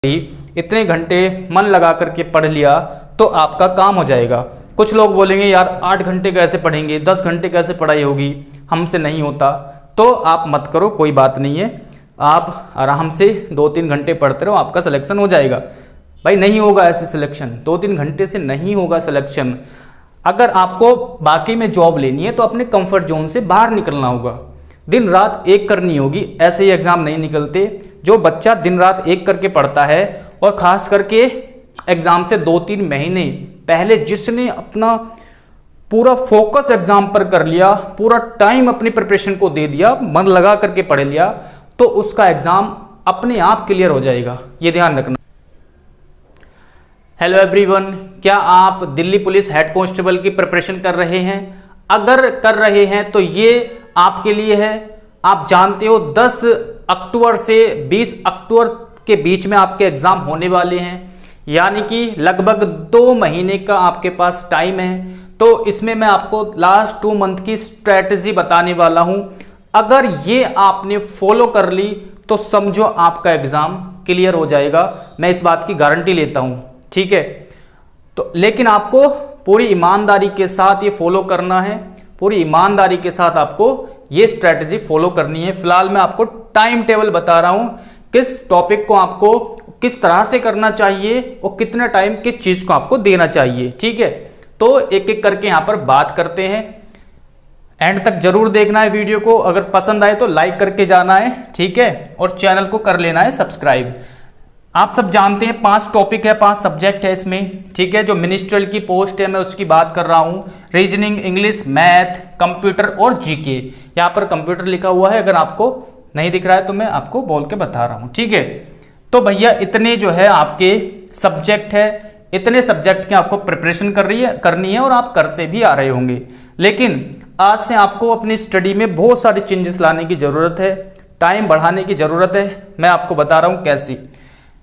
इतने घंटे मन लगा करके पढ़ लिया तो आपका काम हो जाएगा। कुछ लोग बोलेंगे यार 8 घंटे कैसे पढ़ेंगे, 10 घंटे कैसे पढ़ाई होगी, हमसे नहीं होता। तो आप मत करो, कोई बात नहीं है, आप आराम से 2-3 घंटे पढ़ते रहो, आपका सिलेक्शन हो जाएगा। भाई नहीं होगा ऐसे सिलेक्शन, 2-3 घंटे से नहीं होगा सिलेक्शन। अगर आपको बाकी में जॉब लेनी है तो अपने कंफर्ट जोन से बाहर निकलना होगा, दिन रात एक करनी होगी। ऐसे ही एग्जाम नहीं निकलते। जो बच्चा दिन रात एक करके पढ़ता है और खास करके एग्जाम से 2-3 महीने पहले जिसने अपना पूरा फोकस एग्जाम पर कर लिया, पूरा टाइम अपनी प्रिपरेशन को दे दिया, मन लगा करके पढ़ लिया, तो उसका एग्जाम अपने आप क्लियर हो जाएगा, ये ध्यान रखना। हेलो एवरीवन, क्या आप दिल्ली पुलिस हेड कांस्टेबल की प्रिपरेशन कर रहे हैं? अगर कर रहे हैं तो ये आपके लिए है। आप जानते हो 10 अक्टूबर से 20 अक्टूबर के बीच में आपके एग्जाम होने वाले हैं, यानी कि लगभग 2 महीने का आपके पास टाइम है। तो इसमें मैं आपको लास्ट 2 मंथ की स्ट्रेटजी बताने वाला हूं। अगर ये आपने फॉलो कर ली तो समझो आपका एग्जाम क्लियर हो जाएगा, मैं इस बात की गारंटी लेता हूं, ठीक है। तो लेकिन आपको पूरी ईमानदारी के साथ ये फॉलो करना है, पूरी ईमानदारी के साथ आपको ये स्ट्रेटजी फॉलो करनी है। फिलहाल मैं आपको टाइम टेबल बता रहा हूं, किस टॉपिक को आपको किस तरह से करना चाहिए और कितना टाइम किस चीज को आपको देना चाहिए, ठीक है। तो एक एक करके यहां पर बात करते हैं। एंड तक जरूर देखना है वीडियो को, अगर पसंद आए तो लाइक करके जाना है, ठीक है, और चैनल को कर लेना है सब्सक्राइब। आप सब जानते हैं 5 टॉपिक है, 5 सब्जेक्ट है इसमें, ठीक है। जो मिनिस्ट्रियल की पोस्ट है मैं उसकी बात कर रहा हूं, रीजनिंग, इंग्लिश, मैथ, कंप्यूटर और जीके। यहां पर कंप्यूटर लिखा हुआ है, अगर आपको नहीं दिख रहा है तो मैं आपको बोल के बता रहा हूं, ठीक है। तो भैया इतने जो है आपके सब्जेक्ट है, इतने सब्जेक्ट की आपको प्रिपरेशन करनी है और आप करते भी आ रहे होंगे। लेकिन आज से आपको अपनी स्टडी में बहुत सारे चेंजेस लाने की जरूरत है, टाइम बढ़ाने की जरूरत है। मैं आपको बता रहा हूं कैसे।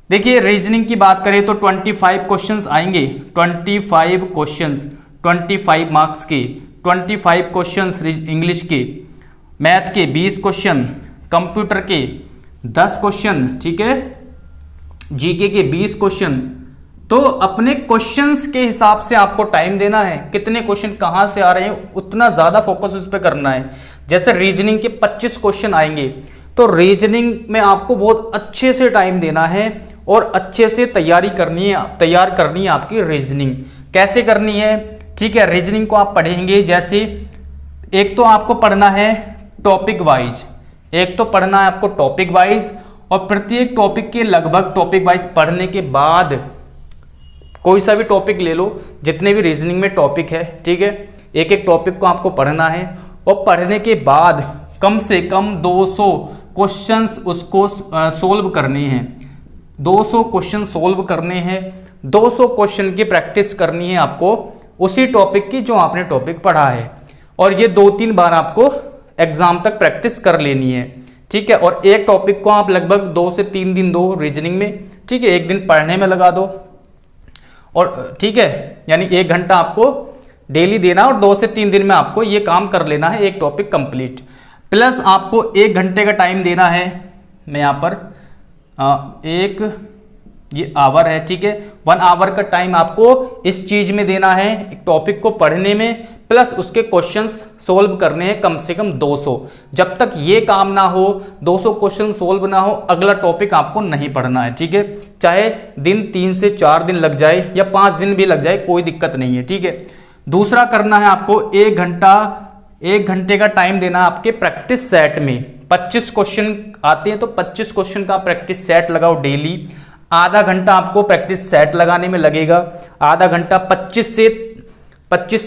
देखिए रीजनिंग की बात करें तो 25 क्वेश्चंस आएंगे, 25 क्वेश्चंस, 25 मार्क्स के 25 क्वेश्चंस इंग्लिश के, मैथ के 20 क्वेश्चन, कंप्यूटर के 10 क्वेश्चन, ठीक है, जीके के 20 क्वेश्चन। तो अपने क्वेश्चंस के हिसाब से आपको टाइम देना है, कितने क्वेश्चन कहां से आ रहे हैं उतना ज्यादा फोकस उस पर करना है। जैसे रीजनिंग के 25 क्वेश्चन आएंगे तो रीजनिंग में आपको बहुत अच्छे से टाइम देना है और अच्छे से तैयार करनी है आपकी रीजनिंग। कैसे करनी है, ठीक है। रीजनिंग को आप पढ़ेंगे, जैसे एक तो आपको पढ़ना है टॉपिक वाइज, एक तो पढ़ना है आपको टॉपिक वाइज, और प्रत्येक टॉपिक के लगभग टॉपिक वाइज पढ़ने के बाद कोई सा भी टॉपिक ले लो, जितने भी रीजनिंग में टॉपिक है, ठीक है, एक एक टॉपिक को आपको पढ़ना है। और पढ़ने के बाद कम से कम 200 क्वेश्चंस उसको सोल्व करने हैं, 200 क्वेश्चन सोल्व करने हैं, 200 क्वेश्चन की प्रैक्टिस करनी है आपको उसी टॉपिक की जो आपने टॉपिक पढ़ा है। और ये 2-3 बार आपको एग्जाम तक प्रैक्टिस कर लेनी है, ठीक है। और एक टॉपिक को आप लगभग 2 से 3 दिन दो रीजनिंग में, ठीक है, 1 दिन पढ़ने में लगा दो, और ठीक है, यानी 1 घंटा आपको डेली देना और 2 से 3 दिन में आपको ये काम कर लेना है, एक टॉपिक कंप्लीट। प्लस आपको 1 घंटे का टाइम देना है, मैं यहाँ पर एक ये आवर है, ठीक है, 1 आवर का टाइम आपको इस चीज में देना है, एक टॉपिक को पढ़ने में, प्लस उसके क्वेश्चंस सोल्व करने हैं कम से कम 200। जब तक ये काम ना हो, 200 क्वेश्चन सोल्व ना हो, अगला टॉपिक आपको नहीं पढ़ना है, ठीक है। चाहे दिन 3 से 4 दिन लग जाए या 5 दिन भी लग जाए, कोई दिक्कत नहीं है, ठीक है। दूसरा करना है आपको 1 घंटे का टाइम देना आपके प्रैक्टिस सेट में। 25 क्वेश्चन आते हैं तो 25 क्वेश्चन का प्रैक्टिस सेट लगाओ डेली। आधा घंटा आपको प्रैक्टिस सेट लगाने में लगेगा, आधा घंटा 25 से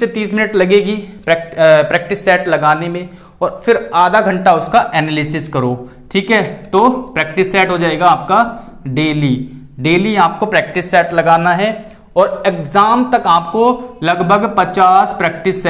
30 मिनट लगेगी प्रैक्टिस सेट लगाने में, और फिर आधा घंटा उसका एनालिसिस करो, ठीक है। तो प्रैक्टिस सेट हो जाएगा आपका डेली आपको प्रैक्टिस सेट लगाना है। और एग्जाम तक आपको लगभग 50 प्रैक्टिस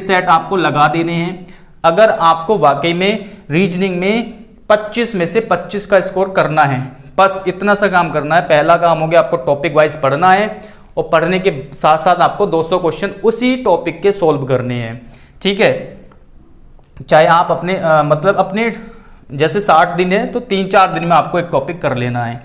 सेट आपको लगा देने हैं, अगर आपको वाकई में रीजनिंग में 25 में से 25 का स्कोर करना है। बस इतना सा काम करना है। पहला काम हो गया, आपको टॉपिक वाइज पढ़ना है और पढ़ने के साथ साथ आपको 200 क्वेश्चन उसी टॉपिक के सॉल्व करने हैं, ठीक है। चाहे आप अपने मतलब अपने जैसे 60 दिन है तो 3-4 दिन में आपको एक टॉपिक कर लेना है।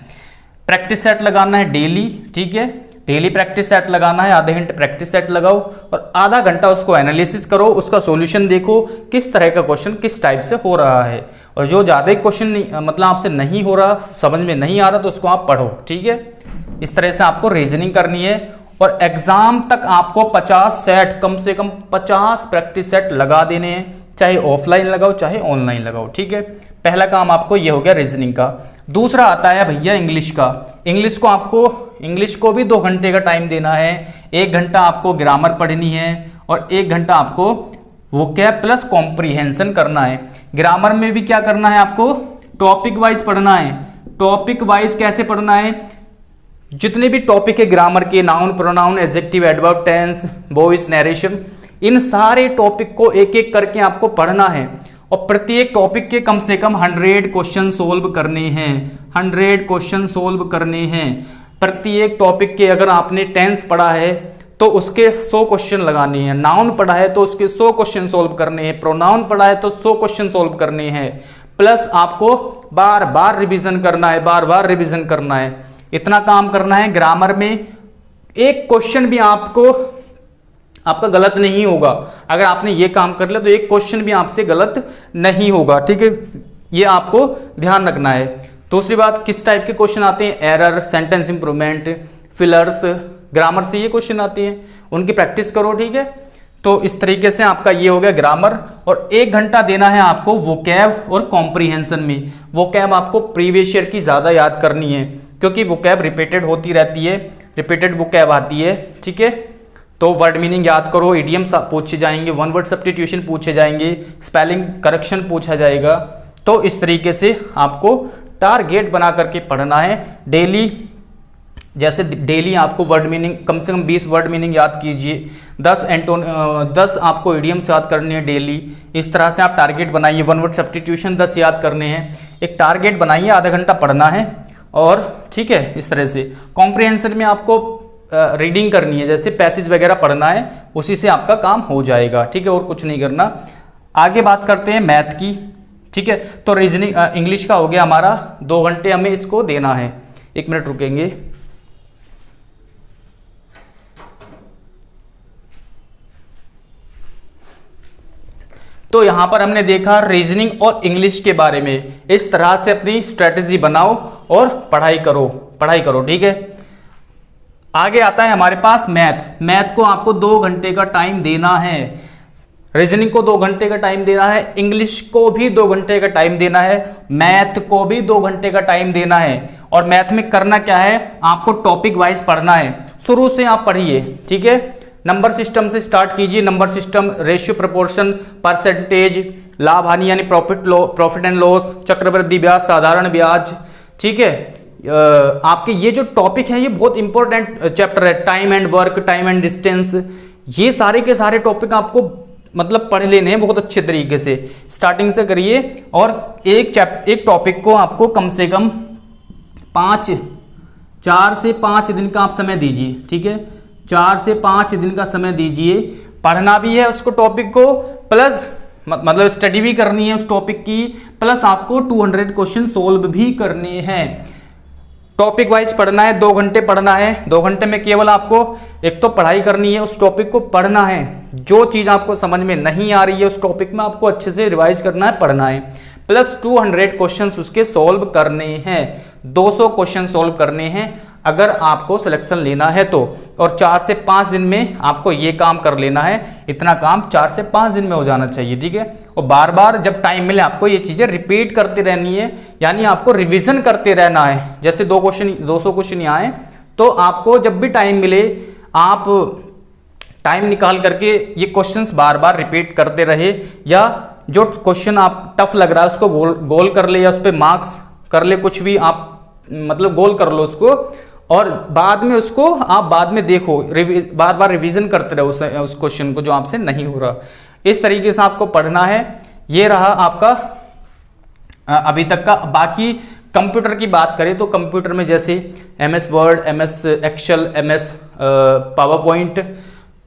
प्रैक्टिस सेट लगाना है डेली, ठीक है, डेली प्रैक्टिस सेट लगाना है, आधे घंटे प्रैक्टिस सेट लगाओ और आधा घंटा उसको एनालिसिस करो, उसका सॉल्यूशन देखो किस तरह का क्वेश्चन किस टाइप से हो रहा है। और जो ज़्यादा क्वेश्चन मतलब आपसे नहीं हो रहा, समझ में नहीं आ रहा, तो उसको आप पढ़ो, ठीक है। इस तरह से आपको रीजनिंग करनी है और एग्जाम तक आपको 50 सेट, कम से कम 50 प्रैक्टिस सेट लगा देने हैं, चाहे ऑफलाइन लगाओ चाहे ऑनलाइन लगाओ, ठीक है। पहला काम आपको ये हो गया रीजनिंग का। दूसरा आता है भैया इंग्लिश का। इंग्लिश को भी 2 घंटे का टाइम देना है। 1 घंटा आपको ग्रामर पढ़नी है और 1 घंटा आपको वोकैब प्लस कॉम्प्रिहेंशन करना है। ग्रामर में भी क्या करना है, आपको टॉपिक वाइज पढ़ना है। टॉपिक वाइज कैसे पढ़ना है, जितने भी टॉपिक है ग्रामर के, noun, pronoun, adjective, adverb, tense, voice, narration, इन सारे टॉपिक को एक एक करके आपको पढ़ना है और प्रत्येक टॉपिक के कम से कम 100 क्वेश्चन सोल्व करने हैं। 100 क्वेश्चन सोल्व करने हैं प्रत्येक टॉपिक के। अगर आपने टेंस पढ़ा है तो उसके 100 क्वेश्चन लगाने हैं, नाउन पढ़ा है तो उसके 100 क्वेश्चन सोल्व करने हैं, प्रोनाउन पढ़ा है तो 100 क्वेश्चन सोल्व करने हैं, प्लस आपको बार बार रिवीजन करना है, बार बार रिवीजन करना है। इतना काम करना है। ग्रामर में एक क्वेश्चन भी आपका गलत नहीं होगा। अगर आपने ये काम कर लिया तो एक क्वेश्चन भी आपसे गलत नहीं होगा, ठीक है, ये आपको ध्यान रखना है। दूसरी बात, किस टाइप के क्वेश्चन आते हैं, error, sentence improvement, fillers, grammar से ये क्वेश्चन आते हैं, उनकी प्रैक्टिस करो, ठीक है। तो इस तरीके से आपका ये हो गया ग्रामर। और 1 घंटा देना है आपको वोकैब और कॉम्प्रिहेंशन में। वोकैब आपको प्रीवियस ईयर की ज्यादा याद करनी है क्योंकि वोकैब रिपीटेड होती रहती है, रिपीटेड वोकैब आती है, ठीक है। तो वर्ड मीनिंग याद करो, इडियम्स पूछे जाएंगे, वन वर्ड सब्स्टिट्यूशन पूछे जाएंगे, स्पेलिंग करेक्शन पूछा जाएगा। तो इस तरीके से आपको टारगेट बना करके पढ़ना है डेली। जैसे डेली आपको वर्ड मीनिंग कम से कम 20 वर्ड मीनिंग याद कीजिए, 10 आपको इडियम्स याद करने हैं डेली। इस तरह से आप टारगेट बनाइए। वन वर्ड सब्स्टिट्यूशन 10 याद करने हैं, एक टारगेट बनाइए, आधा घंटा पढ़ना है और ठीक है। इस तरह से कॉम्प्रिहेंशन में आपको रीडिंग करनी है, जैसे पैसेज वगैरह पढ़ना है, उसी से आपका काम हो जाएगा, ठीक है, और कुछ नहीं करना। आगे बात करते हैं मैथ की, ठीक है। तो रीजनिंग इंग्लिश का हो गया हमारा, 2 घंटे हमें इसको देना है। 1 मिनट रुकेंगे। तो यहां पर हमने देखा रीजनिंग और इंग्लिश के बारे में। इस तरह से अपनी स्ट्रेटेजी बनाओ और पढ़ाई करो, ठीक है। आगे आता है हमारे पास मैथ। मैथ को आपको 2 घंटे का टाइम देना है, रीजनिंग को 2 घंटे का टाइम देना है, इंग्लिश को भी 2 घंटे का टाइम देना है, मैथ को भी 2 घंटे का टाइम देना है। और मैथ में करना क्या है, आपको टॉपिक वाइज पढ़ना है। शुरू से आप पढ़िए, ठीक है। नंबर सिस्टम से स्टार्ट कीजिए। Number system, ratio, proportion, percentage, लाभ हानि यानी प्रॉफिट एंड लॉस, चक्रवृद्धि ब्याज, साधारण ब्याज, ठीक है। आपके ये जो टॉपिक है ये बहुत इंपॉर्टेंट चैप्टर है। Time and work, time and distance, ये सारे के सारे टॉपिक आपको मतलब पढ़ लेने हैं बहुत अच्छे तरीके से। स्टार्टिंग से करिए और एक टॉपिक को आपको कम से कम 4 से 5 दिन का आप समय दीजिए, ठीक है। 4 से 5 दिन का समय दीजिए। पढ़ना भी है उसको, टॉपिक को, प्लस मतलब स्टडी भी करनी है उस टॉपिक की, प्लस आपको 200 क्वेश्चन सोल्व भी करने हैं। टॉपिक वाइज पढ़ना है, 2 घंटे पढ़ना है। 2 घंटे में केवल आपको एक तो पढ़ाई करनी है, उस टॉपिक को पढ़ना है। जो चीज आपको समझ में नहीं आ रही है उस टॉपिक में आपको अच्छे से रिवाइज करना है, पढ़ना है, प्लस 200 क्वेश्चंस उसके सॉल्व करने हैं। 200 क्वेश्चन सॉल्व करने हैं अगर आपको सिलेक्शन लेना है तो। और 4 से 5 दिन में आपको ये काम कर लेना है। इतना काम 4 से 5 दिन में हो जाना चाहिए, ठीक है। और बार बार जब टाइम मिले आपको ये चीजें रिपीट करते रहनी है, यानी आपको रिवीजन करते रहना है। जैसे 200 क्वेश्चन यहाँ आए तो आपको जब भी टाइम मिले आप टाइम निकाल करके ये क्वेश्चंस बार बार रिपीट करते रहे, या जो क्वेश्चन आप टफ लग रहा है उसको गोल कर ले, या उस पर मार्क्स कर ले, कुछ भी आप मतलब गोल कर लो उसको, और बाद में उसको आप बाद में देखो, बार बार रिवीजन करते रहो उस क्वेश्चन को जो आपसे नहीं हो रहा। इस तरीके से आपको पढ़ना है। ये रहा आपका अभी तक का। बाकी कंप्यूटर की बात करें तो कंप्यूटर में जैसे MS Word, MS Excel, MS PowerPoint,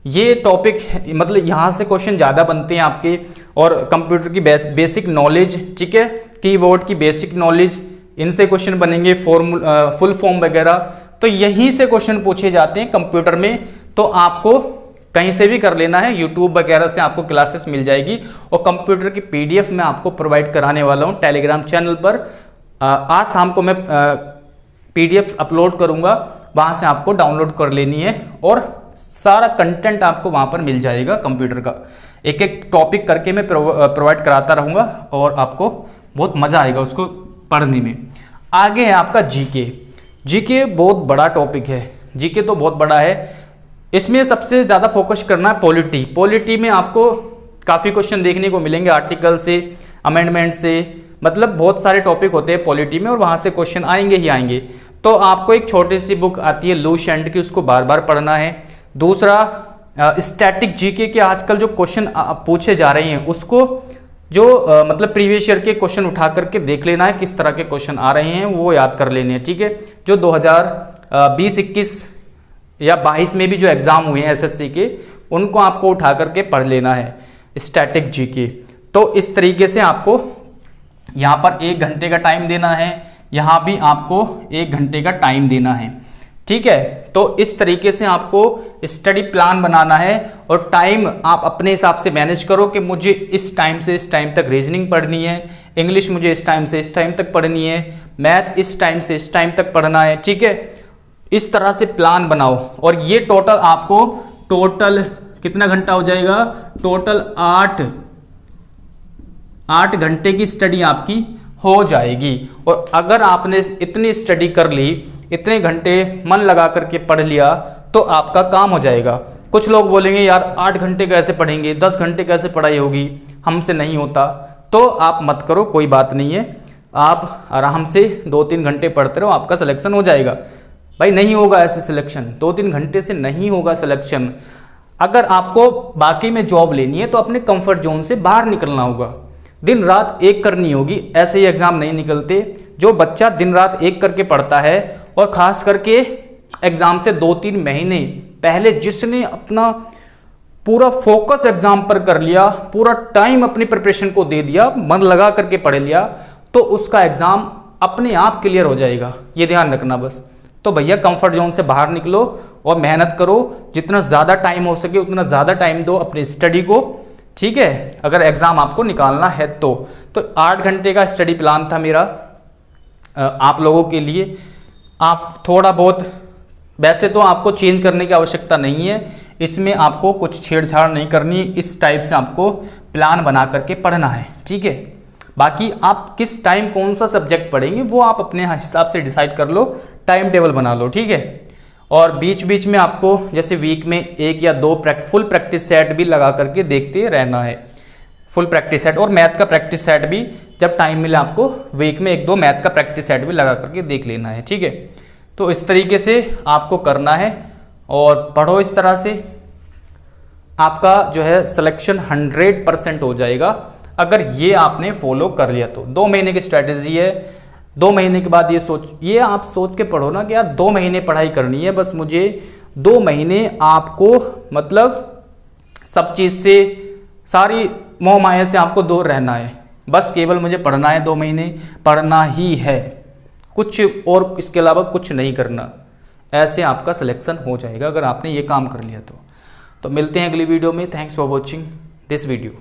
ये टॉपिक मतलब यहाँ से क्वेश्चन ज़्यादा बनते हैं आपके, और कंप्यूटर की बेसिक नॉलेज, ठीक है, कीबोर्ड की बेसिक नॉलेज, इनसे क्वेश्चन बनेंगे, फुल फॉर्म वगैरह, तो यहीं से क्वेश्चन पूछे जाते हैं कंप्यूटर में। तो आपको कहीं से भी कर लेना है, यूट्यूब वगैरह से आपको क्लासेस मिल जाएगी, और कंप्यूटर की पीडीएफ मैं आपको प्रोवाइड कराने वाला हूँ टेलीग्राम चैनल पर। आज शाम को मैं पीडीएफ अपलोड करूँगा, वहाँ से आपको डाउनलोड कर लेनी है, और सारा कंटेंट आपको वहाँ पर मिल जाएगा कंप्यूटर का। एक एक टॉपिक करके मैं प्रोवाइड कराता रहूँगा, और आपको बहुत मज़ा आएगा उसको पढ़ने में। आगे है आपका जीके। जीके बहुत बड़ा टॉपिक है, जीके तो बहुत बड़ा है। इसमें सबसे ज़्यादा फोकस करना है पॉलिटी। पॉलिटी में आपको काफ़ी क्वेश्चन देखने को मिलेंगे, आर्टिकल से, अमेंडमेंट से, मतलब बहुत सारे टॉपिक होते हैं पॉलिटी में, और वहाँ से क्वेश्चन आएंगे ही आएंगे। तो आपको एक छोटी सी बुक आती है लुसेंट की, उसको बार बार पढ़ना है। दूसरा स्टैटिक जीके के आजकल जो क्वेश्चन पूछे जा रहे हैं, उसको जो मतलब प्रीवियस ईयर के क्वेश्चन उठा करके देख लेना है, किस तरह के क्वेश्चन आ रहे हैं वो याद कर लेने हैं, ठीक है। जो 2020-21 या 22 में भी जो एग्जाम हुए हैं एसएससी के, उनको आपको उठा करके पढ़ लेना है, स्टैटिक जीके। तो इस तरीके से आपको यहाँ पर 1 घंटे का टाइम देना है, यहाँ भी आपको 1 घंटे का टाइम देना है, ठीक है। तो इस तरीके से आपको स्टडी प्लान बनाना है, और टाइम आप अपने हिसाब से मैनेज करो कि मुझे इस टाइम से इस टाइम तक रीजनिंग पढ़नी है, इंग्लिश मुझे इस टाइम से इस टाइम तक पढ़नी है, मैथ इस टाइम से इस टाइम तक पढ़ना है, ठीक है। इस तरह से प्लान बनाओ, और ये टोटल आपको कितना घंटा हो जाएगा, टोटल 8 घंटे की स्टडी आपकी हो जाएगी। और अगर आपने इतनी स्टडी कर ली, इतने घंटे मन लगा करके पढ़ लिया, तो आपका काम हो जाएगा। कुछ लोग बोलेंगे यार 8 घंटे कैसे पढ़ेंगे, 10 घंटे कैसे पढ़ाई होगी, हमसे नहीं होता। तो आप मत करो, कोई बात नहीं है, आप आराम से 2-3 घंटे पढ़ते रहो, आपका सिलेक्शन हो जाएगा। भाई नहीं होगा ऐसे सिलेक्शन, 2-3 घंटे से नहीं होगा सिलेक्शन। अगर आपको बाकी में जॉब लेनी है तो अपने कंफर्ट जोन से बाहर निकलना होगा, दिन रात एक करनी होगी, ऐसे ही एग्जाम नहीं निकलते। जो बच्चा दिन रात एक करके पढ़ता है, और खास करके एग्जाम से 2-3 महीने पहले जिसने अपना पूरा फोकस एग्जाम पर कर लिया, पूरा टाइम अपनी प्रिपरेशन को दे दिया, मन लगा करके पढ़ लिया, तो उसका एग्जाम अपने आप क्लियर हो जाएगा, ये ध्यान रखना बस। तो भैया कंफर्ट जोन से बाहर निकलो और मेहनत करो, जितना ज़्यादा टाइम हो सके उतना ज़्यादा टाइम दो अपनी स्टडी को, ठीक है, अगर एग्जाम आपको निकालना है तो 8 घंटे का स्टडी प्लान था मेरा आप लोगों के लिए। आप थोड़ा बहुत, वैसे तो आपको चेंज करने की आवश्यकता नहीं है, इसमें आपको कुछ छेड़छाड़ नहीं करनी, इस टाइप से आपको प्लान बना करके पढ़ना है, ठीक है। बाकी आप किस टाइम कौन सा सब्जेक्ट पढ़ेंगे वो आप अपने हिसाब से डिसाइड कर लो, टाइम टेबल बना लो, ठीक है। और बीच बीच में आपको जैसे वीक में 1 या 2 फुल प्रैक्टिस सेट भी लगा करके देखते रहना है, फुल प्रैक्टिस सेट, और मैथ का प्रैक्टिस सेट भी जब टाइम मिले आपको वीक में 1-2 मैथ का प्रैक्टिस सेट भी लगा करके देख लेना है, ठीक है। तो इस तरीके से आपको करना है और पढ़ो इस तरह से, आपका जो है सिलेक्शन 100% हो जाएगा अगर ये आपने फॉलो कर लिया तो। 2 महीने की स्ट्रैटेजी है, 2 महीने के बाद ये आप सोच के पढ़ो ना कि यार 2 महीने पढ़ाई करनी है, बस मुझे 2 महीने आपको मतलब सब चीज़ से, सारी मोह माया से आपको दूर रहना है, बस केवल मुझे पढ़ना है, 2 महीने पढ़ना ही है, कुछ और इसके अलावा कुछ नहीं करना। ऐसे आपका सिलेक्शन हो जाएगा अगर आपने ये काम कर लिया तो। मिलते हैं अगली वीडियो में। Thanks for watching this video.